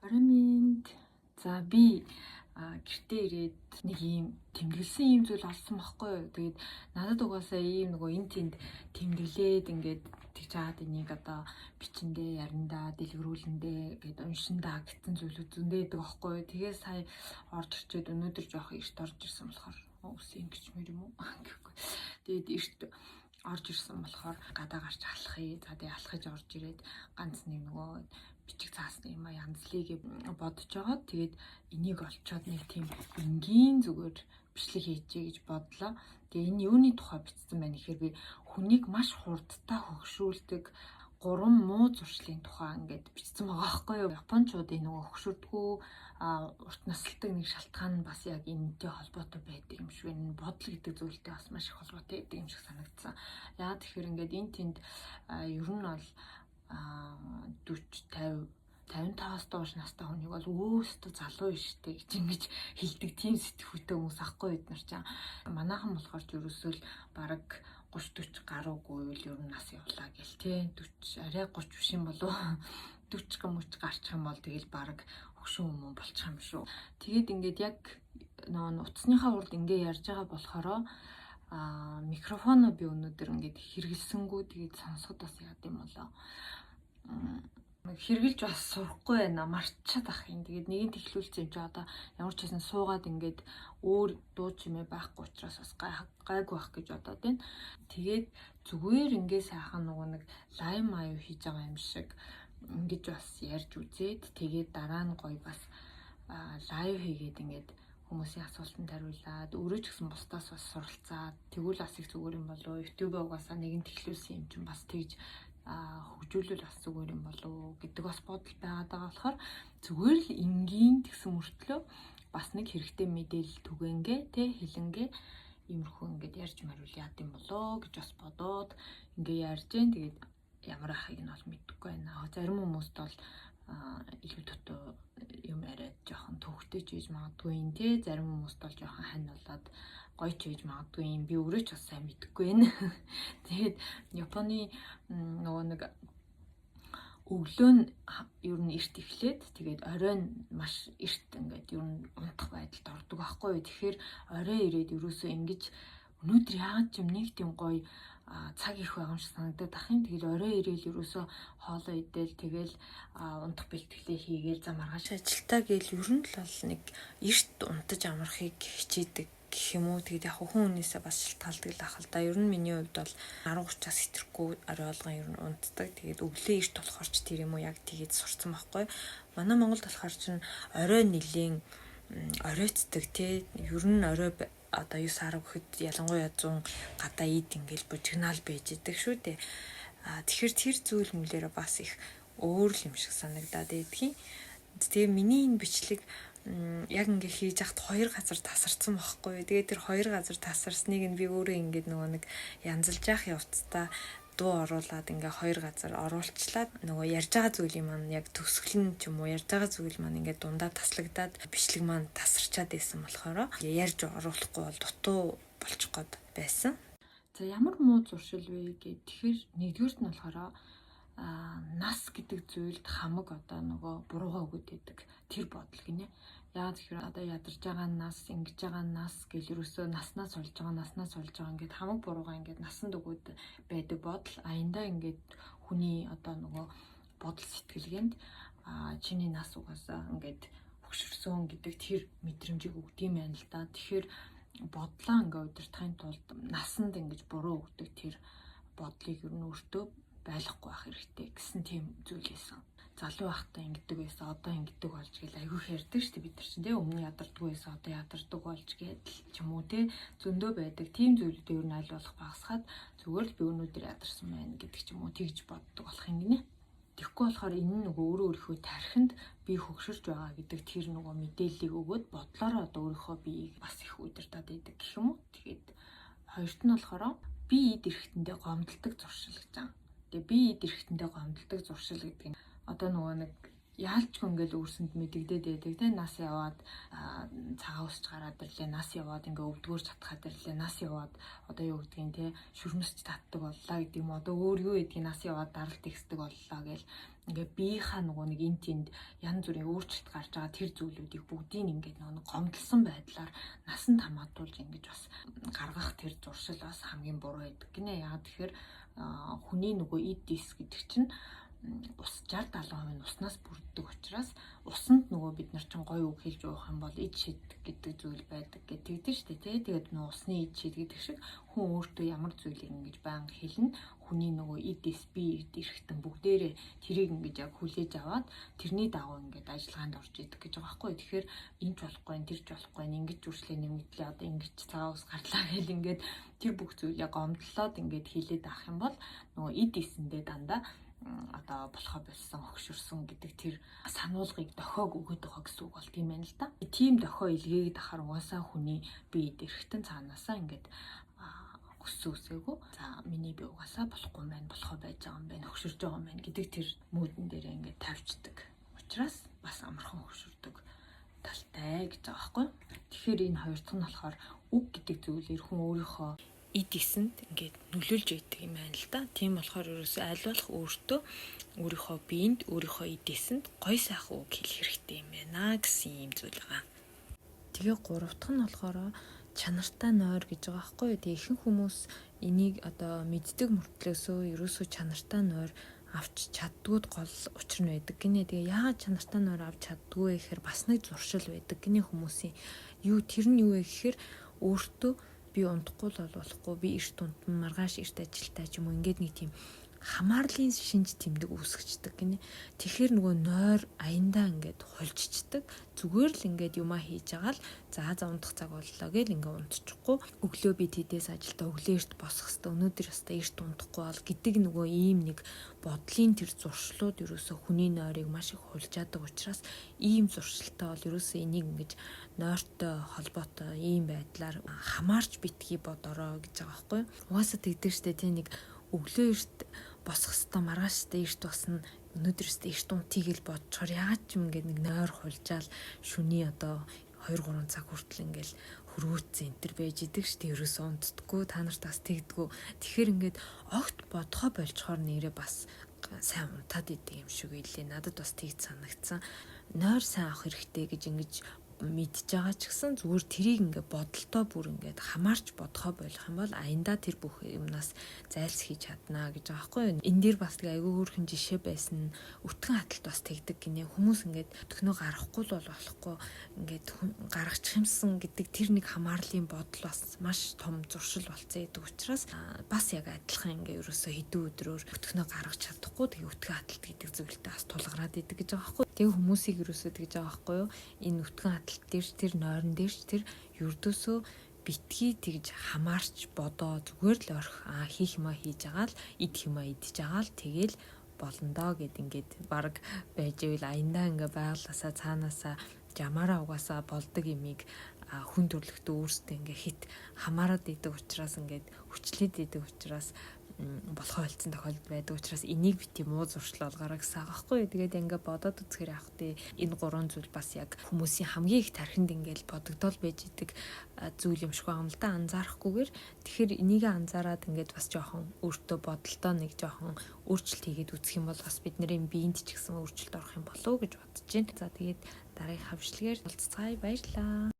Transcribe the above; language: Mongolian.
Парамент. За би гэртээ ирээд нэг ийм тэмдэглэсэн ийм зүйл олсон байхгүй юу. Тэгээд надад угаасаа ийм нөгөө эн тэнд тэмдэглээд ингээд тэгж хаад энийг одоо бичэндээ яриндаа дэлгэрүүлэндээ гээд уншиндаа гэсэн зүйлүүд зөндөө байдаг байхгүй юу. Тэгээ сая орж ирчээд өнөөдөр жоох эрт орж ирсэн болохоор үс ингэж мэр юм уу гэхгүй. Тэгээд эрт орж ирсэн болохоор гадаа гарч алхахыг. За тэгээ алхаж орж ирээд ганц нэг нөгөө бичиг цаасны юм янзлыг бодож байгаа. Тэгээд энийг олцоод нэг тийм энгийн зүгээр бичлэг хийжээ гэж бодлоо. Тэгээ энэ юуны тухай бичсэн байна гэхээр би хүнийг маш хурдтай хөгшүүлдэг 3 муу зуршлын тухай ингээд бичсэн байгаа байхгүй юу. Японочдын нөгөө хөгшөрдгөө урт насалдаг нэг шалтгаан нь бас яг энэтэй холбоотой байдаг юм шиг байна. Бодол гэдэг зүйлтэй бас маш их холбоотой байдаг юм шиг санагдсан. Яа тэгэхээр ингээд энэ тэнд ер нь бол 40 50 55-аас доош настай хүнийг бол өөстөө залуу штэ гэж ингэж хэлдэг тийм сэтгүүтэй хүмүүс ахгүй бид нар чам. Манайхан болохоор ч ерөөсөө л бараг 30 40 гаруугүй л ер нь нас явлаа гэл тий 40 арай 30 биш юм болов 40 гэмч гарчих юм бол тэгэл бараг хөшүүн юм болчих юм шүү. Тэгээд ингээд яг нөгөө утасныхаа урд ингээ ярьж байгаа болохоро микрофоноо би өнөөдөр ингээд хэрэгэлсэнгүү тэгээд сонсоход бас яад юм болоо. Хэрглэж бас сурахгүй байна. Марччаад ах юм. Тэгээд нэгийг тэглүүлсэн юм чи одоо ямар ч хэсэн суугаад ингээд өөр дуу чимээ байхгүй учраас бас гайгүй байх гэж бодоод байна. Тэгээд зүгээр ингээ сайхан нөгөө нэг лайв маяг хийж байгаа юм шиг ингэж бас ярьж үзээд тэгээд дараа нь гоё бас лайв хийгээд ингээд хүмүүсийн асуултанд хариулаад өөрөө ч гэсэн бусдаас бас суралцаад тэгвэл бас их зүгээр юм болоо. YouTube-ээ угаасаа нэгэн тэглүүлсэн юм чинь бас тэгж хөгжүүлэл бас зүгээр юм болоо гэдэг бас бодол байгаад байгаа болохоор зүгээр л энгийн тэгсэн мөртлөө бас нэг хэрэгтэй мэдээлэл түгэнгээ тэ хилэнгээ иймэрхүү ингээд ярьж мариул яад юм болоо гэж бас бодоод ингээ ярьж гэн тэгээд ямар ахыг нь бол мэдэхгүй байна. Зарим хүмүүст бол илүү дутуу юм яриад жоохон төвхтэй ч хийж магадгүй юм те. Зарим хүмүүст бол жоохон хань болоод гоё ч хийж магадгүй юм. Би өөрөө ч бас сайн мэдэхгүй байна. Тэгээд Японы нөгөө нэг өглөө нь ер нь эрт эхлээд тэгээд оройн маш эрт ингээд ер нь унтах байдалд ордог байхгүй юу. Тэгэхээр орой ирээд ерөөсөө ингэж өнөөдөр яагаад ч юм нэг тийм гоё цаг их байгаа юм шиг санагдаад ах юм. Тэгэл орой ирээл ерөөсөө хоолоо идэл тэгэл унтах бэлтгэлээ хийгээл за маргааш ажилтаа гээл ер нь л бол нэг эрт унтаж амрахыг хичээдэг гэх юм уу. Тэгээд яг хүн хүнээсээ бас шалтгаалдаг л ах л да. Ер нь миний хувьд бол 10:30-аас хэтрэхгүй орой болгон ер нь унтдаг. Тэгээд өглөө эрт болохоор ч тэр юм уу яг тэгээд сурцсан байхгүй. Манай Монголд болохоор ч орой нилийн оройцдаг тий. Ер нь орой одоо 9 10 гэхэд ялангуяа 100 гадаа ид ингээл бужигнаал байж идэг шүү дээ. Тэгэхээр тэр зүйл мөлөөрөө бас их өөр юм шиг санагдаад байдгийн. Тэгээ миний энэ бичлэг яг ингээ хийж яхад 2 газар тасарсан байхгүй. Тэгээ тэр 2 газар тасарсныг нь би өөрөө ингээд нөгөө нэг янзалж явах явцдаа дуу оруулаад ингээ 2 газар оруулчлаад нөгөө ярьж байгаа зүйлийн маань яг төгсгөл нь ч юм уу ярьж байгаа зүйл маань ингээ дундаа таслагдаад бичлэг маань тасарчаад байсан болохоор ярьж оруулахгүй бол дутуу болчих гээд байсан. За ямар муу зуршил вэ гэхээр тэгэхээр нэгдүгürt нь болохоор нас гэдэг зүйлд хамаг одоо нөгөө буруугаа өгöd байдаг тэр бодол гинэ. Яа тэгэхээр одоо ядарч байгаа нас, ингэж байгаа нас гэл ерөөсөө наснаас олж байгаа ингээд хамаг буруугаа ингээд насанд өгöd байдаг бодол. Аяндаа ингээд хүний одоо нөгөө бодол сэтгэлгээнд чиний нас угаасаа ингээд хөксөрсөн гэдэг тэр мэдрэмжийг өгдөг юм байна л да. Тэгэхээр бодлоо ингээд удирдахын тулд насанд ингэж буруу өгдөг тэр бодлыг ер нь өөртөө байлгахгүй байх хэрэгтэй гэсэн тийм зүйл байсан. Залуу байхдаа ингэдэг байсан, одоо ингэдэг болж гэл айгүй ярьдаг шүү дээ бид нар чинь тий. Өмнө ядардаг байсан, одоо ядардаг болж гэдэл ч юм уу тий. Зөндөө байдаг. Тийм зүйлүүд ер нь аль болох багасгаад зүгээр л би өнөөдөр ядарсан байна гэдэг ч юм уу тэгж боддог болох юм гинэ. Тэгэхгүй болохоор энэ нөгөө өөрийнхөө тархинд би хөгшөрж байгаа гэдэг тэр нөгөө мэдээллийг өгөөд бодлороо одоо өөрийнхөө биеийг бас их удирдах байдаг гэх юм уу. Тэгээд хоёрт нь болохоор би эд эрхтэндээ гомдолдог зуршил гэж байгаа. Тэгээ би эд эрхтэндээ гомдолдог зуршил гэдэг нь одоо нөгөө нэг яалчгүй ингээл өөрсөнд мэдэгдээд байдаг те. Нас яваад цагаан усч гараад ирлээ, нас яваад ингээ өвдгөөр чатхаад ирлээ, нас яваад одоо юу гэдгийг те шүрмэсч татдаг боллаа гэдэг юм. Одоо өөр юу гэдгийг нас яваад даралт ихсдэг боллоо гэл ингээд биеийнхаа нөгөө нэг эн тэнд янз бүрийн өөрчлөлт гарч байгаа тэр зүйлүүдийг бүгдийг ингээд нөгөө гомдлсон байдлаар насанд хамаатуулж ингэж бас гаргах тэр зуршил бас хамгийн буруу байдаг гинэ. Яагаад тэгэхээр хүний нөгөө эд диск гэдэг чинь ус 60-70% нь уснаас бүрддэг учраас усанд нөгөө бид нар чинь гоё үг хэлж уух юм бол ид шид гэдэг зүйл байдаг гэдэг штэ тий. Тэгээд нөгөө усны ид шид гэдэг шиг хүн өөртөө ямар зүйлийг ингэж байнга хэлнэ. Хүний нөгөө эдис би эд эрэхтэн бүгдээрээ тэрийг ингэж яг хүлээж аваад тэрний дагуу ингэж ажиллагаанд орж идэг гэж байгаа байхгүй. Тэгэхээр энэ ч болохгүй, тэр ч болохгүй, ингэж үржлээ нэмэгдлээ одоо ингэж цагаан ус гарлаа гэл ингэж тэр бүх зүйлээ гомдлоод ингэж хэлээд авах юм бол нөгөө эдисэндээ дандаа одоо болохоо болсон хөгшөрсөн гэдэг тэр сануулгыг дохиог өгöd байгаа гэсэн үг бол тийм байна л да. Тийм дохио илгээгээд ахаар угаасаа хүний бие дэрхтэн цаанаасаа ингээд өссөн үсээгүй. За миний бие угаасаа болохгүй юм байна, болохоо байж байгаа юм байна, хөгшөрж байгаа юм байна гэдэг тэр мүүдэн дээр ингээд тавьчихдаг. Учираас бас амархан хөгшөрдөг талтай гэж байгаа байхгүй. Тэгэхээр энэ хоёр дахь нь болохоор үг гэдэг зүйлээр хүн өөрийнхөө эдисэнд ингээд нөлөөлж идэг юм байна л да. Тийм болохоор ерөөсөө аль болох өөрийнхөө биед өөрийнхөө эдисэнд гоё сайхан үг хэлэх хэрэгтэй юм байна гэсэн юм зүйл байгаа. Тэгээ гурав дахь нь болохоор чанартай нойр гэж байгаа байхгүй. Тэгээ ихэнх хүмүүс энийг одоо мэддэг мөртлөөсөө ерөөсөө чанартай нойр авч чаддгууд гол учир нь байдаг гинэ. Тэгээ яагаад чанартай нойр авч чаддгүй вэ гэхээр бас нэг зуршил байдаг гинэ хүмүүсийн. Тэр нь юу вэ гэхээр өөртөө би унтахгүй л болохгүй, би эрт унтна, маргааш эрт ажилтаа ч юм уу ингээд нэг тийм хамаарлын шинж тэмдэг үүсгэждэг гинэ. Тэгэхээр нөгөө нойр аяндаа ингээд хулжчихдаг. Зүгээр л ингээд юмаа хийж байгаа л за унтах цаг боллоо гэл ингээд унтчихгүй. Өглөө би тэдээс ажилдаа өглөө эрт босох хэвээр өнөөдөр ястаа эрт унтахгүй бол гэдэг нөгөө ийм нэг бодлын тэр зуршлууд ерөөсөө хүний нойрыг маш их хулжаадаг учраас ийм зуршилтай бол ерөөсөө энийг ингэж нойртой холбоотой ийм байдлаар хамаарч битгий бодороо гэж байгаа байхгүй. Угаасаа тэгдэг штэ тийм нэг өглөө эрт босох хэвээр маргааш эрт басна өнөөдөр эрт унтъя гэж бодчоор яагаад ч юм ингээд нэг нойр хулжаал шүний одоо 2-3 цаг хүртэл ингээл хөрөөцсөн энэ төр байж идэг штэ ерөөсөө унтдаггүй та нарт бас тэгдэггүй. Тэгэхээр ингээд огт бодхоо болчхоор нэрээ бас сайн унтаад идэг юм шиг илээ. Надад бас тэгж санагдсан. Нойр сайн авах хэрэгтэй гэж ингэж мэдж байгаа ч гэсэн зүгээр тэрийг ингээ бодолтой бүр ингээд хамаарч бодохоо болох юм бол аяндаа тэр бүх юмнаас зайлсхийж чадна гэж байгаа байхгүй юу. Энэ дээр бас нэг айгүй хөөрхөн жишээ байсан. Өтгөн хаталт бас тэгдэг гинэ. Хүмүүс ингээд өтгнөө гарахгүй л болохгүй ингээд гаргачих юмсан гэдэг тэр нэг хамаарлын бодол бас маш том зуршил болцсон гэдэг учраас бас яг адилхан ингээ ерөөсөө хэдэн өдрөөр өтгнөө гаргаж чадахгүй тэгээ өтгөн хаталт гэдэг зүйлтэй бас тулгараад идэг гэж байгаа байхгүй юу. Тэгээ хүмүүсийг ерөөсөө тэгж байгаа байхгүй юу. Энэ өтгөн тэр нойрон дээр тэр ердөөсөө битгий тэгж хамаарч бодоо зүгээр л орх хийх юмаа хийж байгаа л идэх юмаа идэж байгаа л тэгэл болно доо гэд ингээд баг байж ивэл аяндаа ингээ байгласаа цаанаасаа жамаараа угаасаа болдог юмыг хүн төрлөختөө өөрсдөө ингээ хит хамаарад идэг учраас ингээд хүчлээд идэг учраас болохоо хэлсэн тохиолдол байдаг учраас энийг бити муу зуршил олгоорой гэсэн байгаа байхгүй. Тэгээд ингээ бодоод үзэхээр явах тий энэ гурван зүйл бас яг хүмүүсийн хамгийн их тархинд ингээл бодогдол байж идэг зүйл юм шиг байгаа юм л да анзаарахгүйгээр. Тэгэхээр энийг анзаараад ингээд бас жоохон өөртөө бодолдоо нэг жоохон өөрчлөлт хийгээд үзэх юм бол бас бидний биеинд ч гэсэн өөрчлөлт орох юм болов уу гэж бодож байна. За тэгээд дараагийн хавшилгээр уулзцаая баярлалаа.